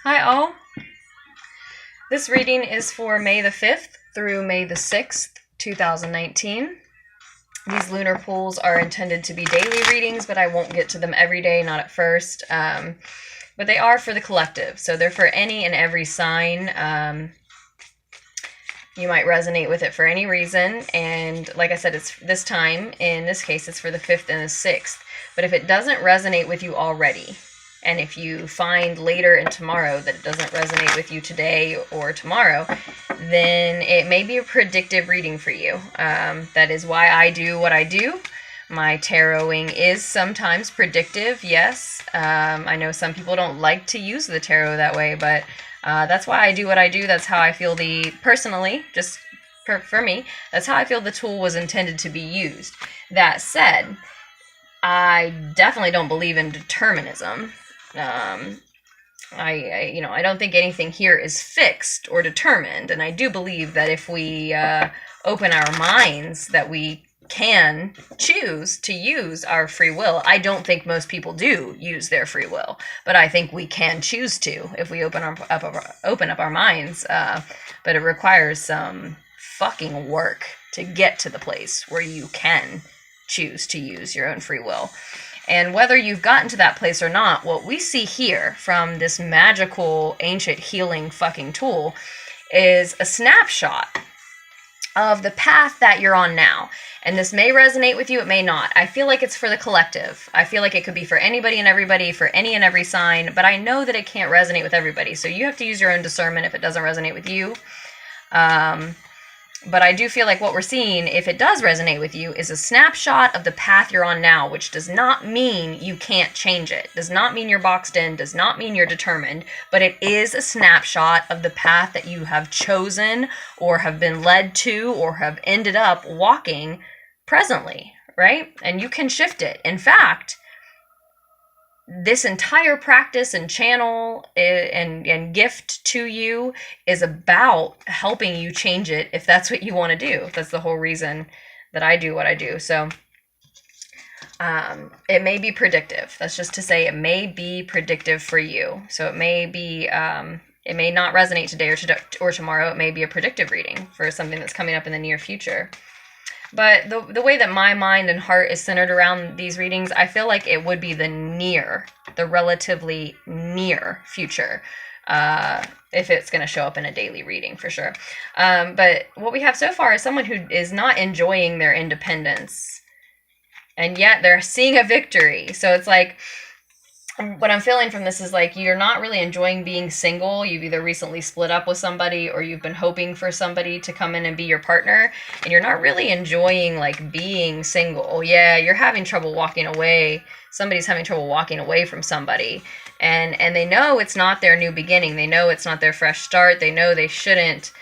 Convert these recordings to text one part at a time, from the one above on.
Hi all. This reading is for May the 5th through May the 6th, 2019. These lunar pulls are intended to be daily readings, but I won't get to them every day, not at first. But they are for the collective, so they're for any and every sign. You might resonate with it for any reason, and like I said, it's this time, in this case, it's for the 5th and the 6th. But if it doesn't resonate with you already, and if you find later in tomorrow that it doesn't resonate with you today or tomorrow, then it may be a predictive reading for you. That is why I do what I do. My taroting is sometimes predictive, yes. I know some people don't like to use the tarot that way, but that's why I do what I do. That's how I feel personally, just for me, that's how I feel the tool was intended to be used. That said, I definitely don't believe in determinism. I don't think anything here is fixed or determined, and I do believe that if we open our minds, that we can choose to use our free will. I don't think most people do use their free will, but I think we can choose to if we open up our minds. But it requires some fucking work to get to the place where you can choose to use your own free will. And whether you've gotten to that place or not, what we see here from this magical, ancient healing fucking tool is a snapshot of the path that you're on now. And this may resonate with you, it may not. I feel like it's for the collective. I feel like it could be for anybody and everybody, for any and every sign, but I know that it can't resonate with everybody. So you have to use your own discernment if it doesn't resonate with you. But I do feel like what we're seeing, if it does resonate with you, is a snapshot of the path you're on now, which does not mean you can't change it. Does not mean you're boxed in, does not mean you're determined, but it is a snapshot of the path that you have chosen or have been led to or have ended up walking presently, right? And you can shift it. In fact, this entire practice and channel and gift to you is about helping you change it if that's what you want to do. That's the whole reason that I do what I do. So it may be predictive. That's just to say it may be predictive for you. So it may be it may not resonate today or tomorrow. It may be a predictive reading for something that's coming up in the near future. But the way that my mind and heart is centered around these readings, I feel like it would be the relatively near future, if it's going to show up in a daily reading for sure. But what we have so far is someone who is not enjoying their independence, and yet they're seeing a victory. So it's like, what I'm feeling from this is like you're not really enjoying being single. You've either recently split up with somebody or you've been hoping for somebody to come in and be your partner, and you're not really enjoying like being single. Yeah, you're having trouble walking away. Somebody's having trouble walking away from somebody, and they know it's not their new beginning. They know it's not their fresh start. They know they shouldn't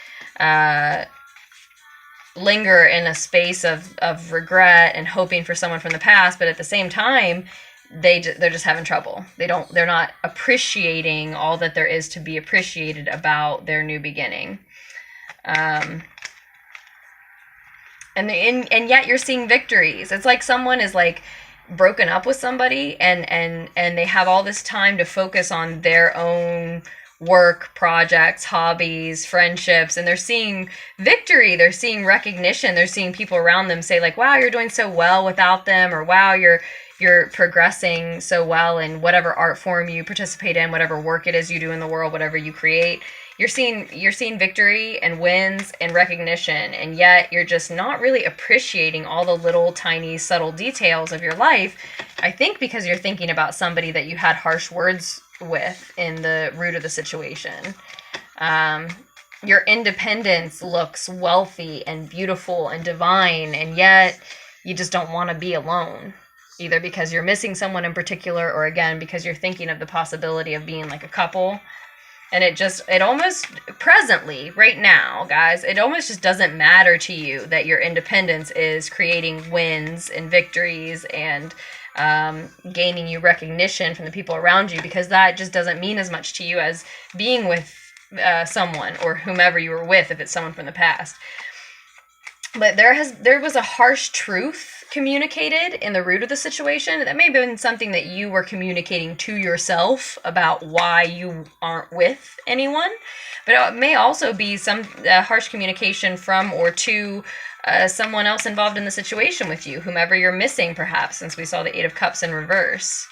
linger in a space of regret and hoping for someone from the past, but at the same time, they're just having trouble. They're not appreciating all that there is to be appreciated about their new beginning. And yet you're seeing victories. It's like someone is like broken up with somebody and they have all this time to focus on their own work, projects, hobbies, friendships, and they're seeing victory, they're seeing recognition, they're seeing people around them say like, wow, you're doing so well without them, or wow, you're progressing so well in whatever art form you participate in, whatever work it is you do in the world, whatever you create. You're seeing victory and wins and recognition, and yet you're just not really appreciating all the little tiny subtle details of your life. I think because you're thinking about somebody that you had harsh words with in the root of the situation. Your independence looks wealthy and beautiful and divine, and yet you just don't want to be alone. Either because you're missing someone in particular, or again, because you're thinking of the possibility of being like a couple. And it almost presently, right now, guys, it almost just doesn't matter to you that your independence is creating wins and victories and gaining you recognition from the people around you, because that just doesn't mean as much to you as being with someone or whomever you were with, if it's someone from the past. But there was a harsh truth communicated in the root of the situation. That may have been something that you were communicating to yourself about why you aren't with anyone. But it may also be some harsh communication from or to someone else involved in the situation with you, whomever you're missing, perhaps, since we saw the Eight of Cups in reverse.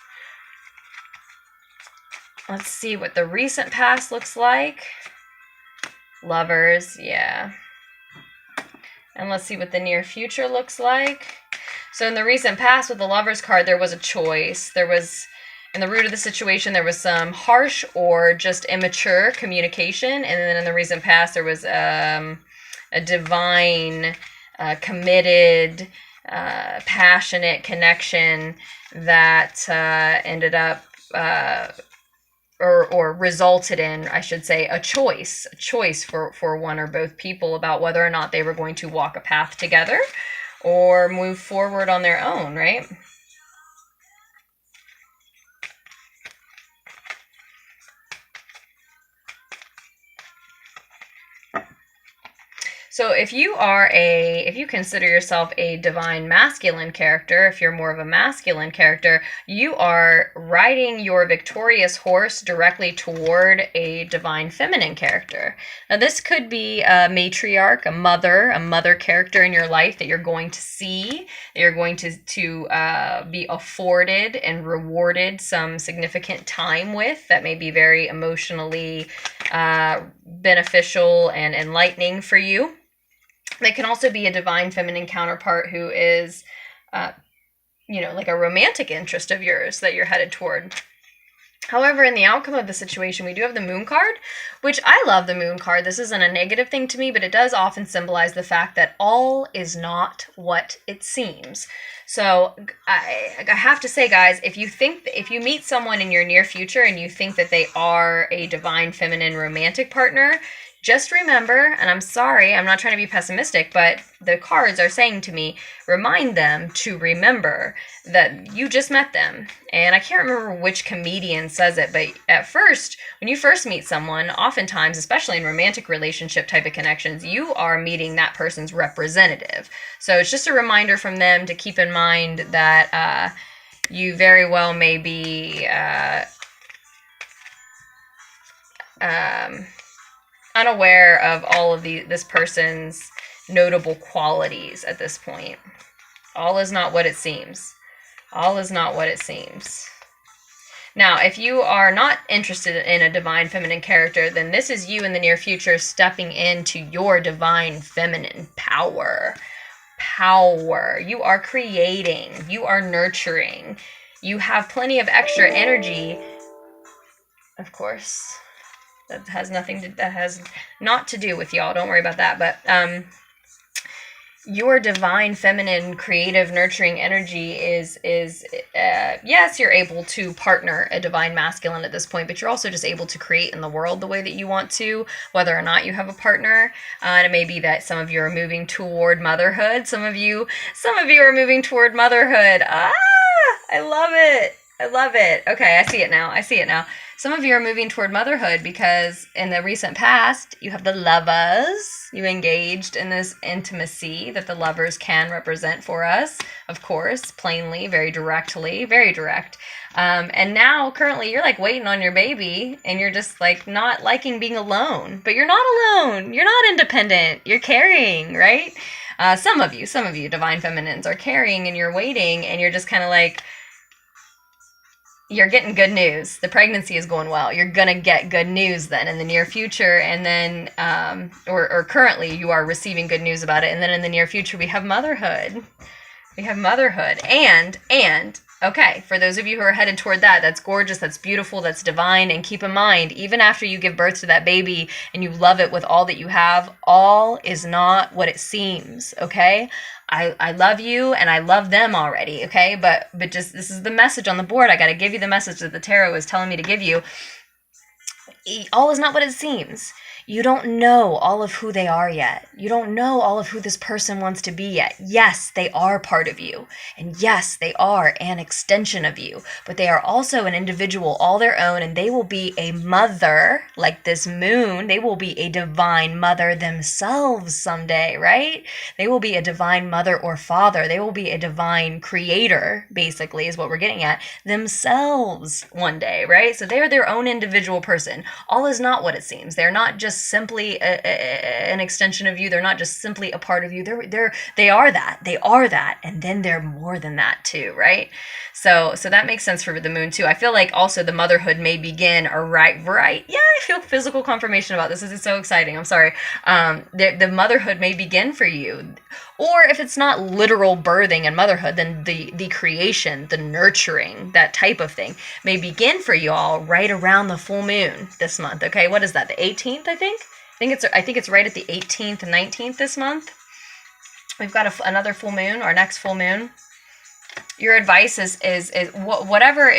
Let's see what the recent past looks like. Lovers, yeah. And let's see what the near future looks like. So in the recent past with the Lovers card, there was a choice. There was, in the root of the situation, there was some harsh or just immature communication. And then in the recent past, there was a divine, committed, passionate connection that ended up or resulted in, I should say, a choice for one or both people about whether or not they were going to walk a path together or move forward on their own, right? So if you consider yourself a divine masculine character, if you're more of a masculine character, you are riding your victorious horse directly toward a divine feminine character. Now this could be a matriarch, a mother character in your life that you're going to see, that you're going to be afforded and rewarded some significant time with, that may be very emotionally beneficial and enlightening for you. They can also be a divine feminine counterpart who is, like a romantic interest of yours that you're headed toward. However, in the outcome of the situation, we do have the Moon card, which I love the Moon card. This isn't a negative thing to me, but it does often symbolize the fact that all is not what it seems. So I have to say, guys, if you meet someone in your near future and you think that they are a divine feminine romantic partner, just remember, and I'm sorry, I'm not trying to be pessimistic, but the cards are saying to me, remind them to remember that you just met them. And I can't remember which comedian says it, but at first, when you first meet someone, oftentimes, especially in romantic relationship type of connections, you are meeting that person's representative. So it's just a reminder from them to keep in mind that you very well may be unaware of all of this person's notable qualities at this point. All is not what it seems. All is not what it seems. Now, if you are not interested in a divine feminine character, then this is you in the near future stepping into your divine feminine power. Power. You are creating. You are nurturing. You have plenty of extra energy. Of course. That has not to do with y'all. Don't worry about that. But your divine feminine creative nurturing energy is yes, you're able to partner a divine masculine at this point, but you're also just able to create in the world the way that you want to, whether or not you have a partner. And it may be that some of you are moving toward motherhood. Some of you are moving toward motherhood. I love it. I love it. Okay, I see it now. Some of you are moving toward motherhood because in the recent past, you have the Lovers. You engaged in this intimacy that the Lovers can represent for us, of course, plainly, very directly, very direct. And now, currently, you're like waiting on your baby and you're just like not liking being alone. But you're not alone. You're not independent. You're carrying, right? Some of you, divine feminines, are carrying and you're waiting and you're just kind of like, you're getting good news. The pregnancy is going well. You're going to get good news then in the near future. And then, or currently you are receiving good news about it. And then in the near future, we have motherhood. And, okay, for those of you who are headed toward that, that's gorgeous, that's beautiful, that's divine. And keep in mind, even after you give birth to that baby and you love it with all that you have, all is not what it seems, okay? I love you and I love them already, okay? But just, this is the message on the board. I got to give you the message that the tarot is telling me to give you. all is not what it seems. You don't know all of who they are yet. You don't know all of who this person wants to be yet. Yes, they are part of you. And yes, they are an extension of you. But they are also an individual all their own, and they will be a mother, like this moon. They will be a divine mother themselves someday, right? They will be a divine mother or father. They will be a divine creator, basically, is what we're getting at, themselves one day, right? So they are their own individual person. All is not what it seems. They're not just simply an extension of you. They're not just simply a part of you. They are that. They are that, and then they're more than that too, right? So that makes sense for the moon too. I feel like also the motherhood may begin, or right. Yeah, I feel physical confirmation about this. This is so exciting. I'm sorry. The motherhood may begin for you, or if it's not literal birthing and motherhood, then the creation, the nurturing, that type of thing may begin for you all right around the full moon this month. Okay, what is that? The 18th, I think. I think it's right at the 18th and 19th this month. We've got another full moon, our next full moon. Your advice is whatever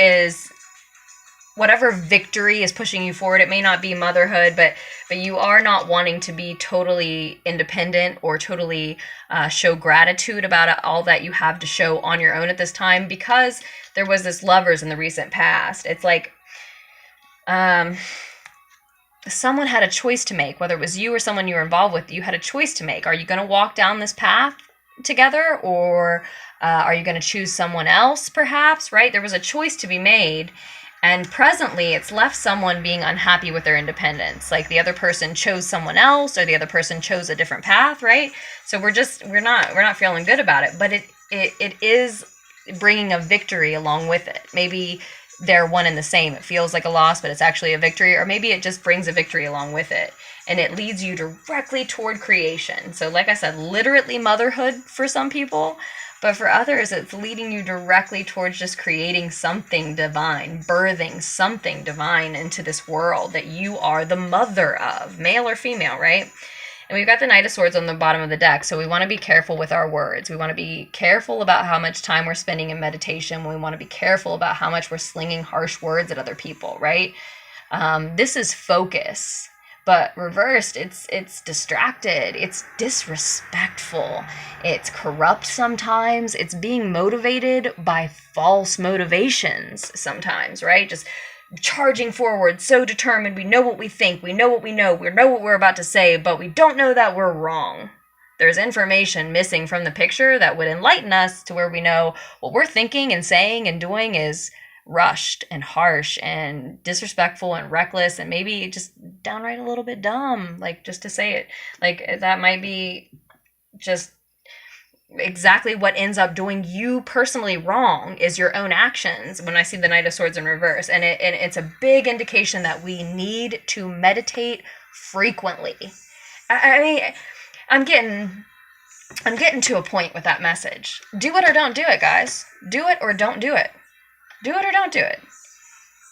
victory is pushing you forward. It may not be motherhood, but you are not wanting to be totally independent or totally show gratitude about all that you have to show on your own at this time, because there was this lovers in the recent past. It's like someone had a choice to make, whether it was you or someone you were involved with. You had a choice to make. Are you going to walk down this path together, or are you going to choose someone else, perhaps, right? There was a choice to be made, and presently it's left someone being unhappy with their independence. Like the other person chose someone else, or the other person chose a different path, right? So we're not feeling good about it, but it is bringing a victory along with it. Maybe they're one and the same. It feels like a loss, but it's actually a victory, or maybe it just brings a victory along with it, and it leads you directly toward creation. So like I said, literally motherhood for some people, but for others, it's leading you directly towards just creating something divine, birthing something divine into this world that you are the mother of, male or female, right? And we've got the Knight of Swords on the bottom of the deck, so we want to be careful with our words. We want to be careful about how much time we're spending in meditation. We want to be careful about how much we're slinging harsh words at other people, right? This is focus, but reversed, it's distracted, it's disrespectful, it's corrupt sometimes, it's being motivated by false motivations sometimes, right? Just charging forward, so determined, we know what we think, we know what we know what we're about to say, but we don't know that we're wrong. There's information missing from the picture that would enlighten us to where we know what we're thinking and saying and doing is rushed and harsh and disrespectful and reckless, and maybe just downright a little bit dumb, like, just to say it. Like, that might be just exactly what ends up doing you personally wrong, is your own actions. When I see the Knight of Swords in reverse, and it's a big indication that we need to meditate frequently. I mean, I'm getting to a point with that message. Do it or don't do it, guys. Do it or don't do it. Do it or don't do it.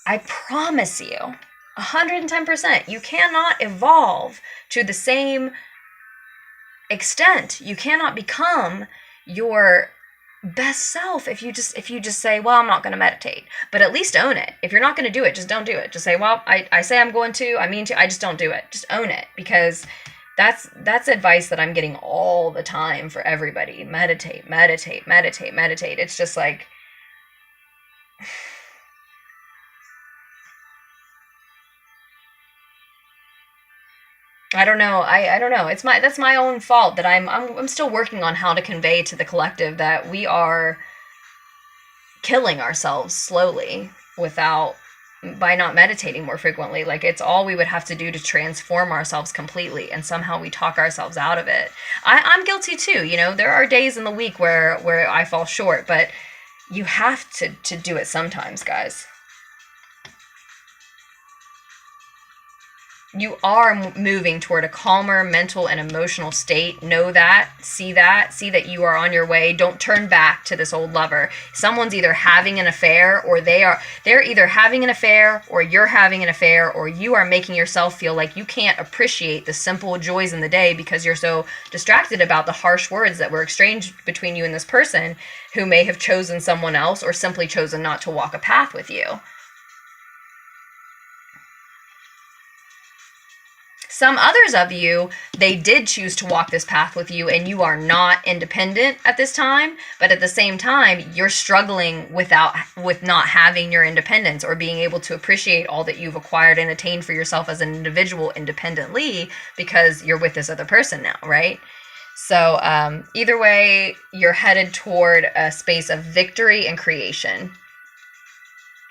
I promise you, 110%, you cannot evolve to the same extent. You cannot become your best self if you just say, well, I'm not going to meditate. But at least own it. If you're not going to do it, just don't do it. Just say, well, I say I'm going to, I mean to, I just don't do it. Just own it, because that's advice that I'm getting all the time for everybody. Meditate, meditate, meditate, meditate. It's just like, I don't know. I don't know. That's my own fault that I'm still working on how to convey to the collective that we are killing ourselves slowly by not meditating more frequently. Like, it's all we would have to do to transform ourselves completely, and somehow we talk ourselves out of it. I'm guilty too. You know, there are days in the week where I fall short, but you have to do it sometimes, guys. You are moving toward a calmer mental and emotional state. Know that. See that you are on your way. Don't turn back to this old lover. Someone's either having an affair, or they're either having an affair, or you're having an affair, or you are making yourself feel like you can't appreciate the simple joys in the day because you're so distracted about the harsh words that were exchanged between you and this person who may have chosen someone else, or simply chosen not to walk a path with you. Some others of you, they did choose to walk this path with you, and you are not independent at this time, but at the same time, you're struggling with not having your independence or being able to appreciate all that you've acquired and attained for yourself as an individual independently because you're with this other person now, right? So either way, you're headed toward a space of victory and creation.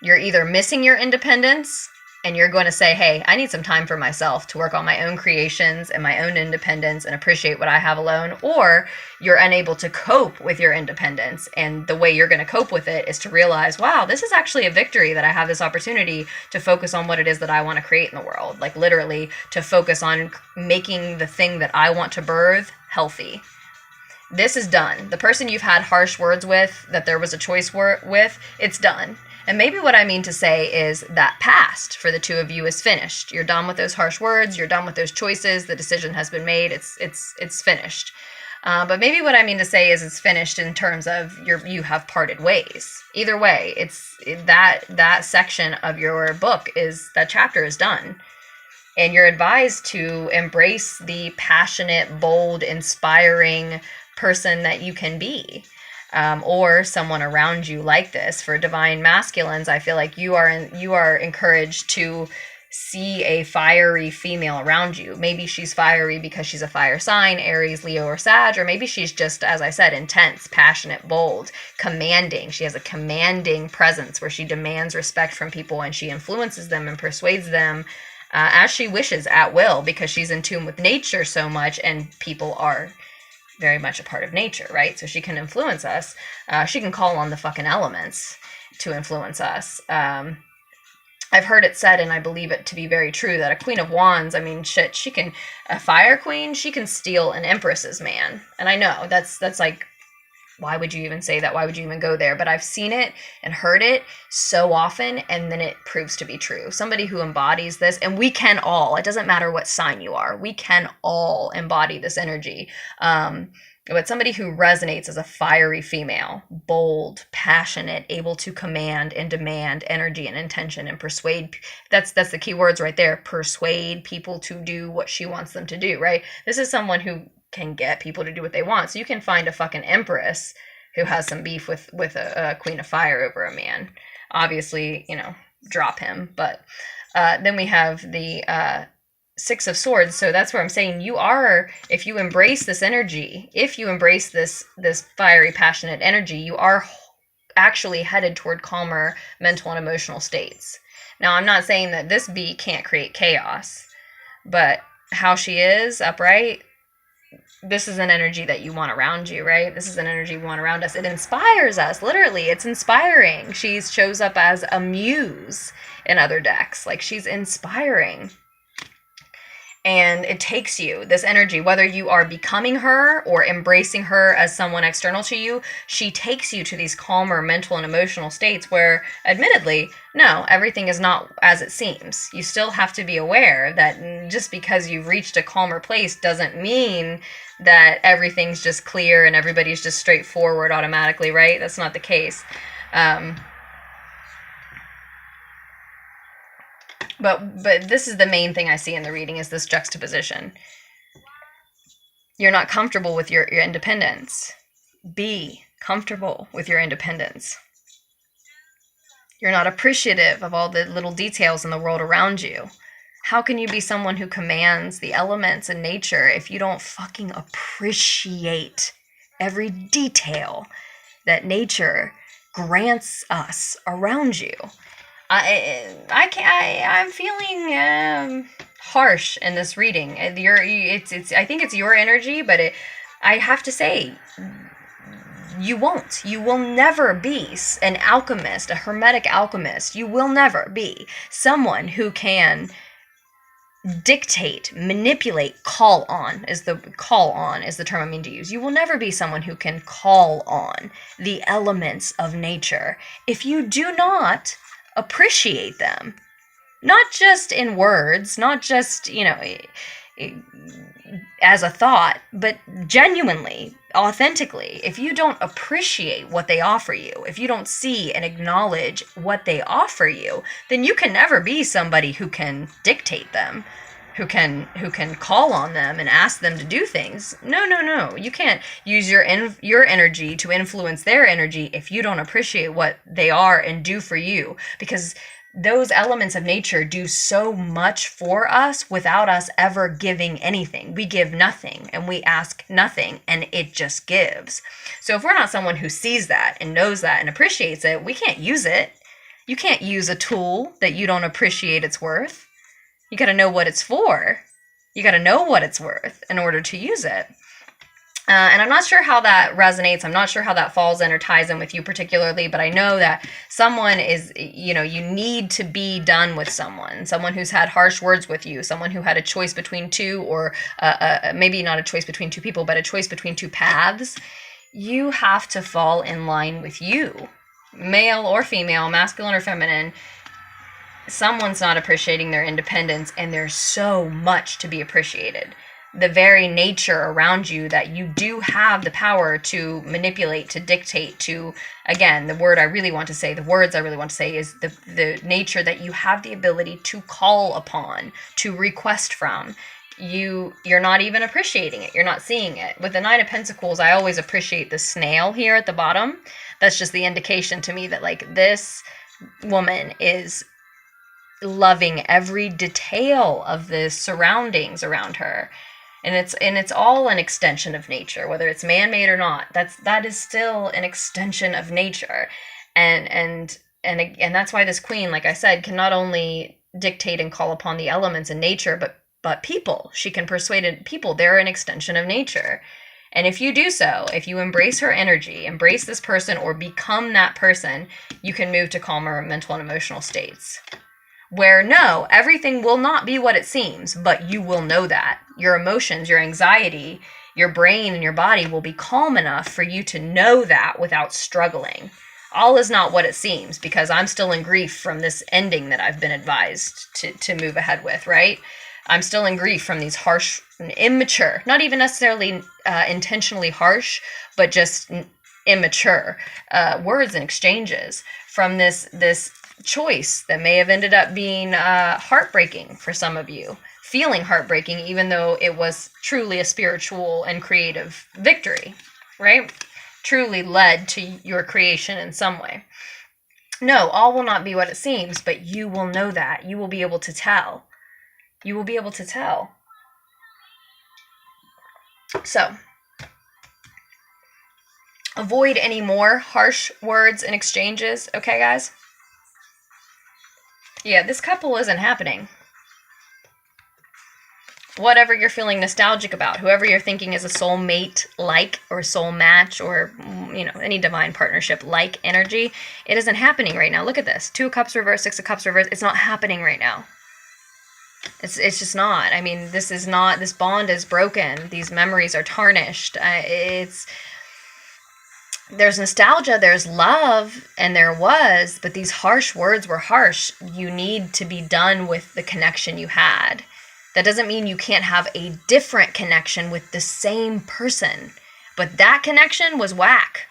You're either missing your independence and you're going to say, hey, I need some time for myself to work on my own creations and my own independence and appreciate what I have alone, or you're unable to cope with your independence. And the way you're going to cope with it is to realize, wow, this is actually a victory that I have this opportunity to focus on what it is that I want to create in the world. Like literally to focus on making the thing that I want to birth healthy. This is done. The person you've had harsh words with, that there was a choice with, it's done. And maybe what I mean to say is that past for the two of you is finished. You're done with those harsh words. You're done with those choices. The decision has been made. It's finished. But maybe what I mean to say is it's finished in terms of you have parted ways. Either way, it's that section of your book that chapter is done. And you're advised to embrace the passionate, bold, inspiring person that you can be. Or someone around you like this. For divine masculines, I feel like you are encouraged to see a fiery female around you. Maybe she's fiery because she's a fire sign, Aries, Leo, or Sag, or maybe she's just, as I said, intense, passionate, bold, commanding. She has a commanding presence where she demands respect from people and she influences them and persuades them as she wishes at will, because she's in tune with nature so much, and people are very much a part of nature, right? So she can influence us. She can call on the fucking elements to influence us. I've heard it said, and I believe it to be very true, that a Queen of Wands, I mean, shit, a fire queen, she can steal an empress's man. And I know that's like, why would you even say that? Why would you even go there? But I've seen it and heard it so often, and then it proves to be true. Somebody who embodies this, and we can all, it doesn't matter what sign you are, we can all embody this energy. But somebody who resonates as a fiery female, bold, passionate, able to command and demand energy and intention and persuade, that's the key words right there, persuade people to do what she wants them to do, right? This is someone who can get people to do what they want. So you can find a fucking empress who has some beef with a queen of fire over a man. Obviously, drop him. But then we have the Six of Swords. So that's where I'm saying you are, if you embrace this energy, if you embrace this fiery, passionate energy, you are actually headed toward calmer mental and emotional states. Now, I'm not saying that this bee can't create chaos, but how she is upright, this is an energy that you want around you, right? This is an energy we want around us. It inspires us. Literally, it's inspiring. She shows up as a muse in other decks. Like, she's inspiring. And it takes you, this energy, whether you are becoming her or embracing her as someone external to you, she takes you to these calmer mental and emotional states where, admittedly, no, everything is not as it seems. You still have to be aware that just because you've reached a calmer place doesn't mean that everything's just clear and everybody's just straightforward automatically, right? That's not the case. But this is the main thing I see in the reading, is this juxtaposition. You're not comfortable with your independence. Be comfortable with your independence. You're not appreciative of all the little details in the world around you. How can you be someone who commands the elements and nature if you don't fucking appreciate every detail that nature grants us around you? I'm feeling harsh in this reading. I think it's your energy, but I have to say, you will never be an alchemist, a hermetic alchemist. You will never be someone who can dictate, manipulate, call on is the term I mean to use. You will never be someone who can call on the elements of nature if you do not appreciate them. Not just in words, not just, as a thought, but genuinely, authentically. If you don't appreciate what they offer you, if you don't see and acknowledge what they offer you, then you can never be somebody who can dictate them, who can call on them and ask them to do things. No. You can't use your energy to influence their energy if you don't appreciate what they are and do for you, because those elements of nature do so much for us without us ever giving anything. We give nothing and we ask nothing, and it just gives. So if we're not someone who sees that and knows that and appreciates it, we can't use it. You can't use a tool that you don't appreciate its worth. You got to know what it's for. You got to know what it's worth in order to use it. And I'm not sure how that resonates. I'm not sure how that falls in or ties in with you particularly, but I know that someone is, you need to be done with someone who's had harsh words with you, someone who had a choice between two, or maybe not a choice between two people, but a choice between two paths. You have to fall in line with you, male or female, masculine or feminine. Someone's not appreciating their independence, and there's so much to be appreciated. The very nature around you that you do have the power to manipulate, to dictate, to, again, the words I really want to say is the nature that you have the ability to call upon, to request from. You're not even appreciating it. You're not seeing it. With the Nine of Pentacles, I always appreciate the snail here at the bottom. That's just the indication to me that, like, this woman is loving every detail of the surroundings around her. And it's all an extension of nature, whether it's man-made or not. That is still an extension of nature. And that's why this queen, like I said, can not only dictate and call upon the elements in nature, but people. She can persuade people. They're an extension of nature. And if you do so, if you embrace her energy, embrace this person, or become that person, you can move to calmer mental and emotional states. Where, no, everything will not be what it seems, but you will know that. Your emotions, your anxiety, your brain and your body will be calm enough for you to know that without struggling. All is not what it seems, because I'm still in grief from this ending that I've been advised to move ahead with, right? I'm still in grief from these harsh, immature, not even necessarily intentionally harsh, but just immature words and exchanges from this choice that may have ended up being heartbreaking for some of you, feeling heartbreaking, even though it was truly a spiritual and creative victory, right? Truly led to your creation in some way. No, all will not be what it seems, but you will know that. You will be able to tell. You will be able to tell. So, avoid any more harsh words and exchanges, okay, guys? Yeah, this couple isn't happening. Whatever you're feeling nostalgic about, whoever you're thinking is a soulmate-like or soul match or, any divine partnership-like energy, it isn't happening right now. Look at this. 2 of Cups reversed, 6 of Cups reversed. It's not happening right now. It's just not. I mean, this bond is broken. These memories are tarnished. There's nostalgia, there's love, and there was, but these harsh words were harsh. You need to be done with the connection you had. That doesn't mean you can't have a different connection with the same person, but that connection was whack.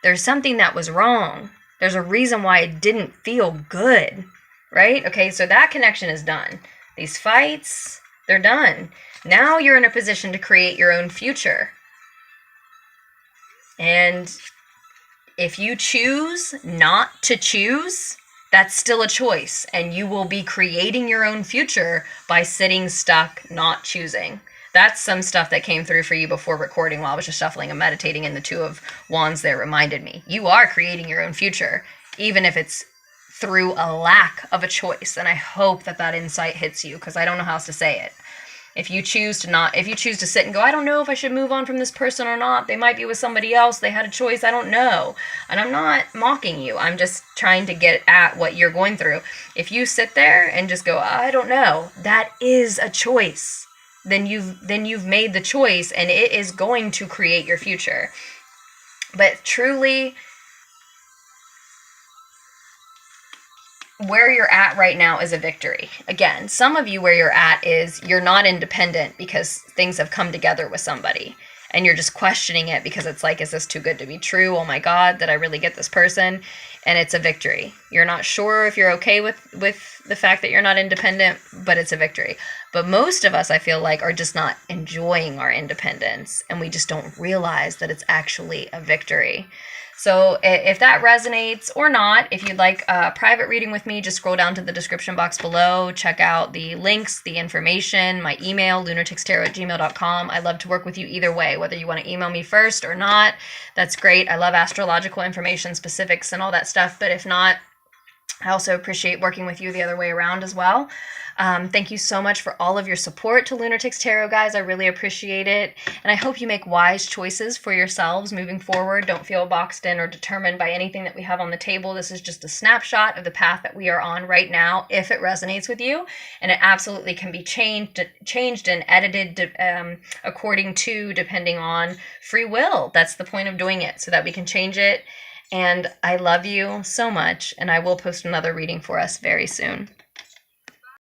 There's something that was wrong. There's a reason why it didn't feel good, right? Okay, so that connection is done. These fights, they're done. Now you're in a position to create your own future. And if you choose not to choose, that's still a choice. And you will be creating your own future by sitting stuck, not choosing. That's some stuff that came through for you before recording while I was just shuffling and meditating, and the 2 of Wands there reminded me. You are creating your own future, even if it's through a lack of a choice. And I hope that insight hits you, because I don't know how else to say it. If you choose to sit and go, I don't know if I should move on from this person or not. They might be with somebody else. They had a choice. I don't know. And I'm not mocking you. I'm just trying to get at what you're going through. If you sit there and just go, I don't know, that is a choice. Then you've made the choice, and it is going to create your future. But truly, where you're at right now is a victory. Again, some of you where you're at is you're not independent because things have come together with somebody, and you're just questioning it because it's like, is this too good to be true? Oh my God, did I really get this person? And it's a victory. You're not sure if you're okay with the fact that you're not independent, but it's a victory. But most of us, I feel like, are just not enjoying our independence, and we just don't realize that it's actually a victory. So if that resonates or not, if you'd like a private reading with me, just scroll down to the description box below. Check out the links, the information, my email, LunarticksTarot@gmail.com. I love to work with you either way, whether you want to email me first or not. That's great. I love astrological information, specifics, and all that stuff. But if not, I also appreciate working with you the other way around as well. Thank you so much for all of your support to Lunartics Tarot, guys. I really appreciate it. And I hope you make wise choices for yourselves moving forward. Don't feel boxed in or determined by anything that we have on the table. This is just a snapshot of the path that we are on right now, if it resonates with you. And it absolutely can be changed and edited according to, depending on free will. That's the point of doing it, so that we can change it. And I love you so much, and I will post another reading for us very soon.